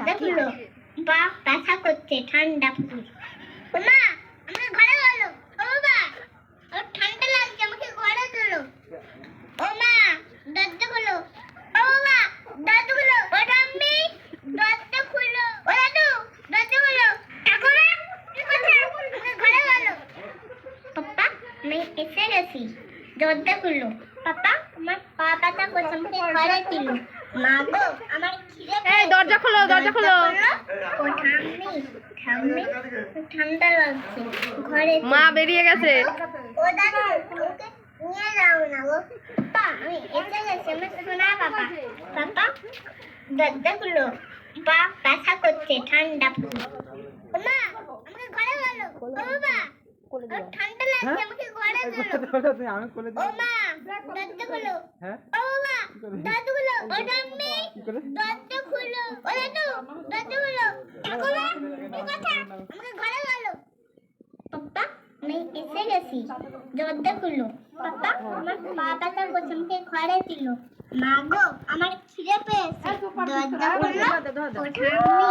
দরজা খুলো, পা ব্যথা করছে, ঠান্ডা পুকুর। ওমা আমাকে ঘরে বলো, ও বাবা ওর ঠান্ডা লাগছে, আমাকে ঘরে তোলো। ওমা দরজা খুলো, ও বাবা দরজা খুলো, ও ঠাম্মি দরজা খুলো, ও দাদু দরজা খুলো, ঠাকুমা কি করছো, আমাকে ঘরে বলো। পাপা আমি এসে গেছি, দরজা খুলো। পাপা আমার পা ব্যথা করছে, আমাকে ঘরে তোলো। মা গো আমার খিদে পেয়েছে, দরজা খোলো, দরজা খোলো। ও ঠাম্মি ঠাম্মি ঠান্ডা লাগছে, ঘরে মা বেরিয়ে গেছে। ও দাদু ওকে নিয়ে যাও না গো। পাপা আমি এসে গেছি, আমার সোনা পাপা। পাপা দরজা খুলো, পা ব্যথা করছে, ঠান্ডা পুকুর। ওমা আমাকে ঘরে বলো, ও বাবা ওর ঠান্ডা লাগছে, আমাকে ঘরে তোলো। আমি কোলে ওমা দরজা খুলো, হ্যাঁ ও বাবা দরজা খুলো, ও ঠাম্মি দরজা খুলো, ও দাদু দরজা খুলো, ঠাকুমা কি কথা, আমাকে ঘরে বলো। পাপা আমি এসে গেছি, দরজা খুলো। পাপা আমার পা ব্যথা করছে, আমাকে ঘরে তোলো। মা গো আমার খিদে পেয়েছে, দরজা খুলো। ও ঠাম্মি